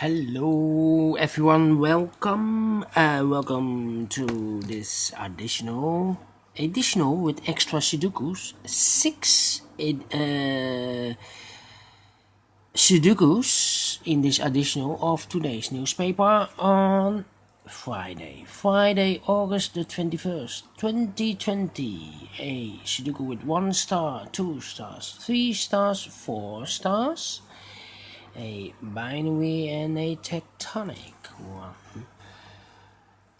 Hello everyone, welcome to this additional with extra Sudokus. Six Sudokus in this additional of today's newspaper on Friday, August the 21st, 2020. A Sudoku with 1 star, 2 stars, 3 stars, 4 stars, a binary and a tectonic one.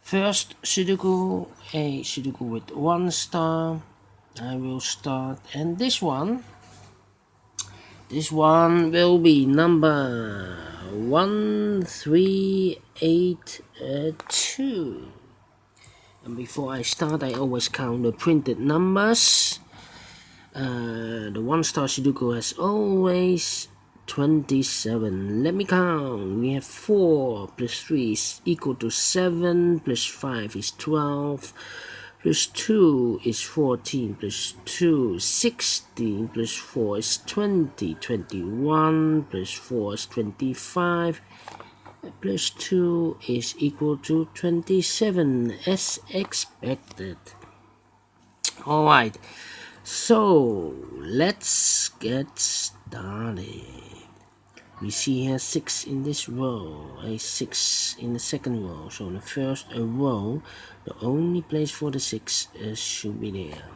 First Sudoku, a Sudoku with 1 star. I will start, and this one will be number 1382. And before I start, I always count the printed numbers. The 1 star Sudoku has always 27. Let me count. We have 4 plus 3 is equal to 7, plus 5 is 12, plus 2 is 14, plus 2 is 16, plus 4 is 20, 21, plus 4 is 25, plus 2 is equal to 27, as expected. Alright, so let's get started. We see here 6 in this row, a 6 in the second row. So in the first row, the only place for the 6 should be there.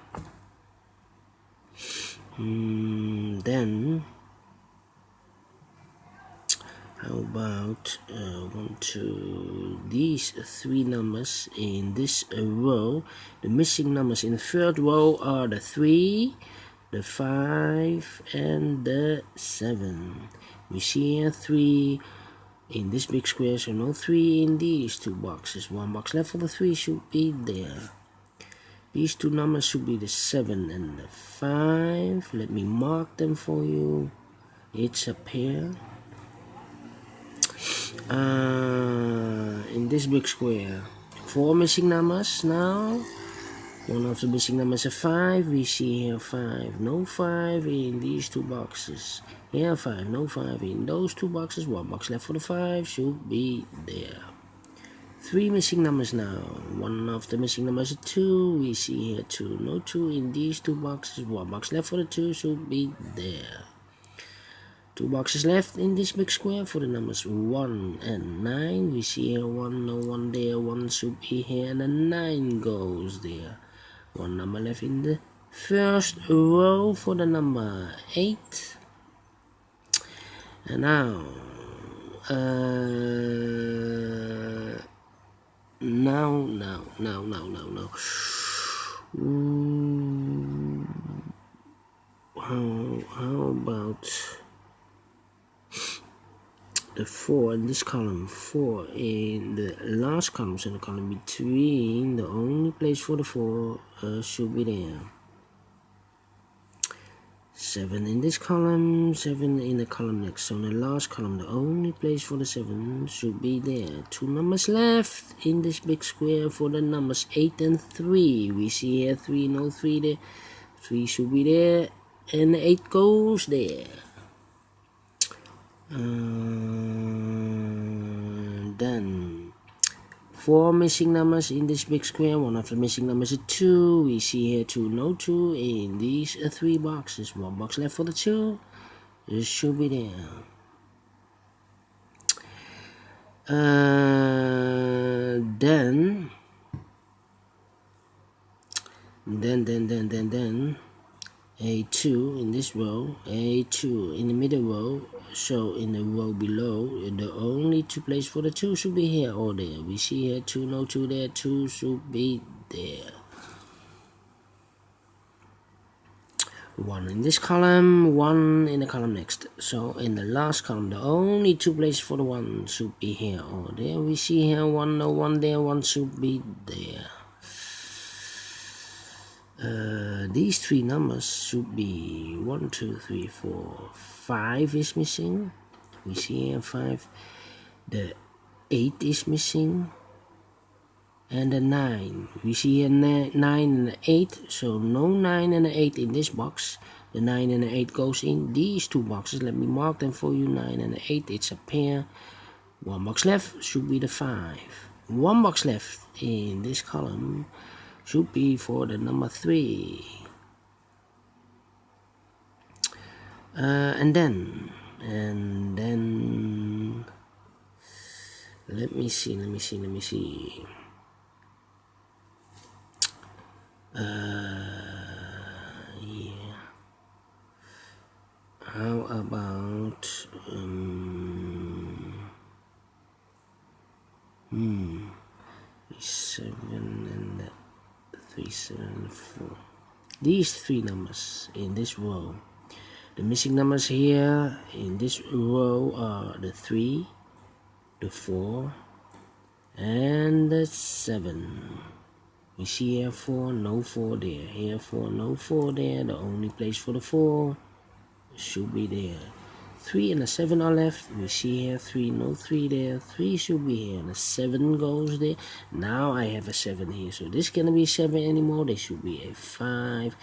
Then, how about these 3 numbers in this row? The missing numbers in the third row are the 3, the 5, and the 7. We see here 3 in this big square, so no 3 in these 2 boxes. 1 box left for the 3 should be there. These 2 numbers should be the 7 and the 5. Let me mark them for you. It's a pair. In this big square, 4 missing numbers now. One of the missing numbers is 5. We see here 5. No 5 in these 2 boxes. Here 5. No 5 in those 2 boxes. 1 box left for the 5 should be there. 3 missing numbers now. One of the missing numbers is 2. We see here 2. No 2 in these 2 boxes. 1 box left for the 2 should be there. 2 boxes left in this big square for the numbers 1 and 9. We see here 1, no 1 there. 1 should be here, and the 9 goes there. 1 number left in the first row for the number 8. And now, How about the 4 in this column? 4 in the last column, so the column between, the only place for the 4 should be there. 7 in this column, 7 in the column next. So in the last column, the only place for the 7 should be there. 2 numbers left in this big square for the numbers 8 and 3. We see here 3, no 3 there. 3 should be there, and 8 goes there. Then 4 missing numbers in this big square. One of the missing numbers is 2. We see here 2, no 2 in these 3 boxes. 1 box left for the 2. This should be there. Then a 2 in this row, a 2 in the middle row. So in the row below, the only 2 places for the 2 should be here or there. We see here 2, no 2 there. 2 should be there. 1 in this column, 1 in the column next. So in the last column, the only 2 places for the 1 should be here or there. We see here 1, no 1 there. 1 should be there. These 3 numbers should be 1, 2, 3, 4, 5 is missing. We see here 5. The 8 is missing. And the 9. We see here 9 and 8. So no 9 and 8 in this box. The 9 and the 8 goes in these 2 boxes. Let me mark them for you. 9 and 8. It's a pair. One box left should be the 5. One box left in this column should be for the number 3. And then let me see. Yeah. How about 7 and 3, 7, 4. These 3 numbers in this row. The missing numbers here in this row are the 3, the 4, and the 7. We see here 4, no 4 there. Here 4, no 4 there. The only place for the 4 should be there. 3 and a 7 are left. We see here 3, no 3 there. 3 should be here. And a 7 goes there. Now I have a 7 here. So this cannot be 7 anymore. This should be a 5.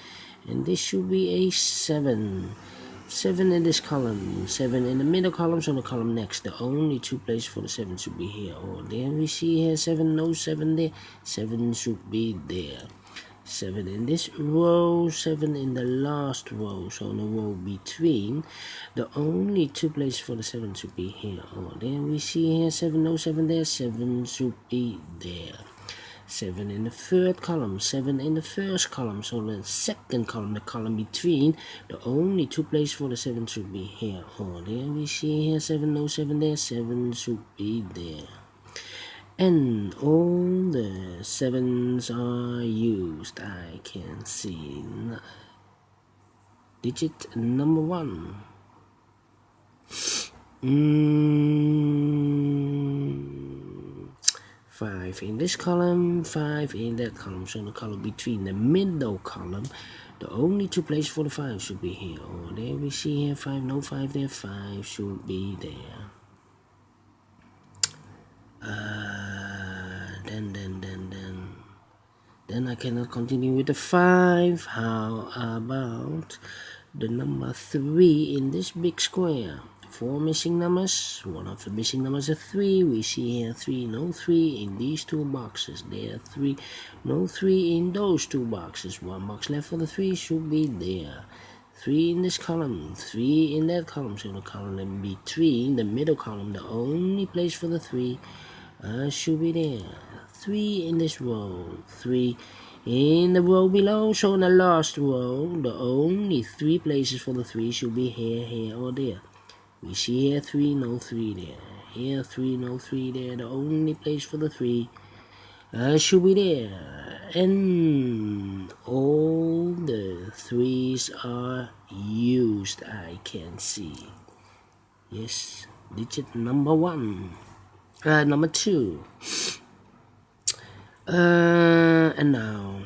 And this should be a 7. 7 in this column. 7 in the middle column. So the column next. The only 2 places for the 7 should be here or there. We see here 7, no 7 there. 7 should be there. 7 in this row, 7 in the last row, so in the row between, the only 2 places for the 7 should be here or there. We see here 7, no 7 there, 7 should be there. 7 in the third column, 7 in the first column, so the second column, the column between, the only 2 places for the 7 should be here or there. We see here 7, no 7 there, 7 should be there. And all the 7s are used. I can see digit number 1. 5 in this column, 5 in that column. So the column between the middle column, the only 2 places for the 5 should be here or there. We see here 5, no 5 there, 5 should be there. Then I cannot continue with the 5. How about the number 3 in this big square? 4 missing numbers. One of the missing numbers is 3. We see here 3, no 3 in these 2 boxes. There 3, no 3 in those 2 boxes. 1 box left for the 3 should be there. 3 in this column, 3 in that column. So the column in between, the middle column, the only place for the 3 should be there. 3 in this row, 3 in the row below. So in the last row, the only 3 places for the 3 should be here, here, or there. We see here 3, no 3 there. Here 3, no 3 there. The only place for the 3 should be there. And all the 3s are used, I can see. Yes, digit number 1. Number 2. And now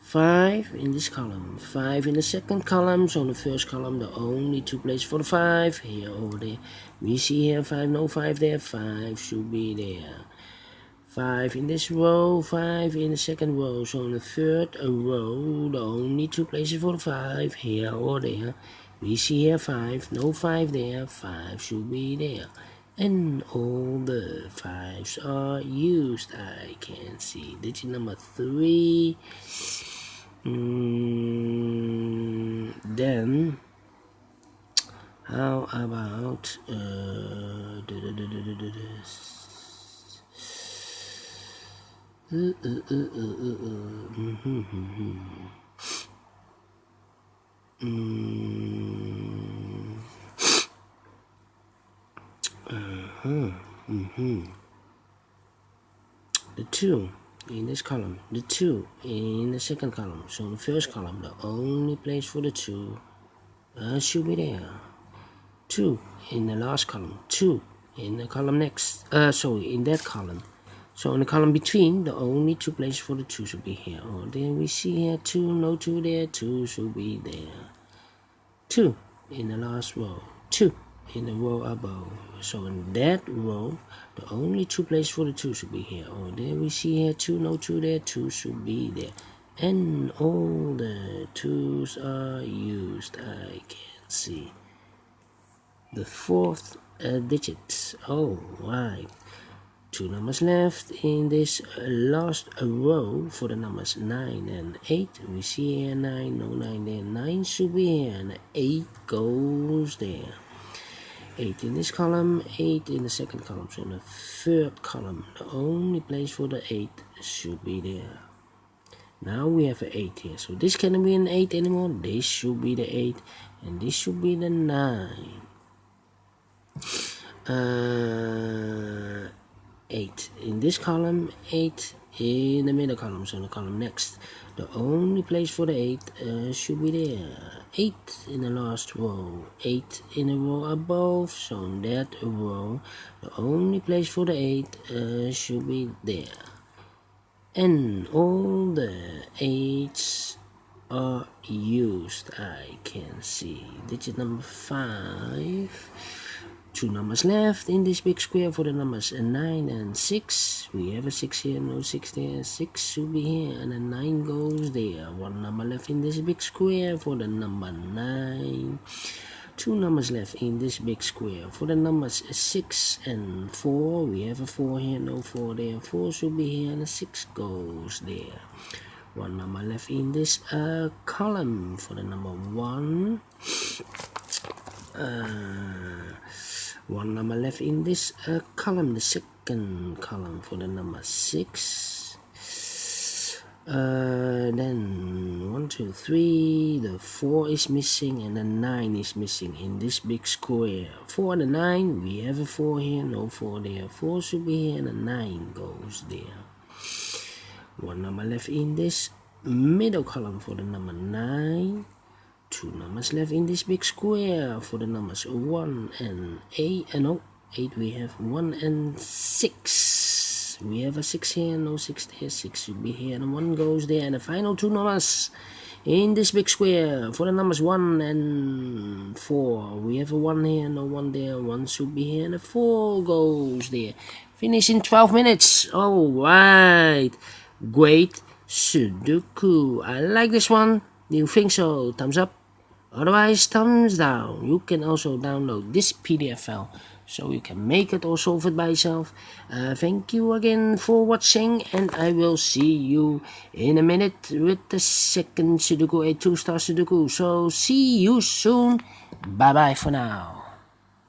5 in this column, 5 in the second column. So in the first column, the only 2 places for the 5 here or there. We see here 5, no 5 there, 5 should be there. 5 in this row, 5 in the second row. So in the third row, the only 2 places for the 5 here or there. We see here 5, no 5 there, 5 should be there. And all the 5s are used, I can see. Digit number 3. Then how about the 2 in this column, the 2 in the second column. So in the first column, the only place for the 2 should be there. 2 in the last column, 2 in the column next, in that column. So in the column between, the only 2 places for the 2 should be here. Oh, then we see here 2, no 2 there, 2 should be there. 2 in the last row, 2 in the row above. So in that row, the only 2 places for the 2 should be here. Oh, there we see here 2, no 2 there, 2 should be there. And all the 2s are used, I can see. The 4th digits. Oh, right. 2 numbers left in this last row for the numbers 9 and 8. We see here 9, no 9 there. 9 should be here, and 8 goes there. 8 in this column, 8 in the second column. So in the third column, the only place for the 8 should be there. Now we have an 8 here. So this cannot be an 8 anymore. This should be the 8, and this should be the 9. 8 in this column, 8 in the middle column, so in the column next. The only place for the 8 should be there. 8 in the last row, 8 in the row above, so in that row, the only place for the 8 should be there. And all the 8s are used. I can see digit number 5. 2 numbers left in this big square for the numbers 9 and 6. We have a 6 here, no 6 there. 6 should be here, and a 9 goes there. 1 number left in this big square for the number 9. 2 numbers left in this big square for the numbers 6 and 4. We have a 4 here, no 4 there. 4 should be here, and a 6 goes there. 1 number left in this column for the number 1. 1 number left in this column, the second column for the number 6. Then 1, 2, 3, the 4 is missing, and the 9 is missing in this big square. 4 and the 9, we have a 4 here, no 4 there. 4 should be here, and the 9 goes there. 1 number left in this middle column for the number 9. 2 numbers left in this big square for the numbers 1 and 8. No, 8 we have 1 and 6. We have a 6 here, no 6 there. 6 should be here, and 1 goes there. And the final 2 numbers in this big square for the numbers 1 and 4. We have a 1 here, no 1 there. 1 should be here, and a 4 goes there. Finish in 12 minutes. Alright. Great Sudoku. I like this one. Do you think so? Thumbs up. Otherwise, thumbs down. You can also download this PDF file so you can make it or solve it by yourself. Thank you again for watching, and I will see you in a minute with the second Sudoku, a 2-star Sudoku. So see you soon. Bye bye for now.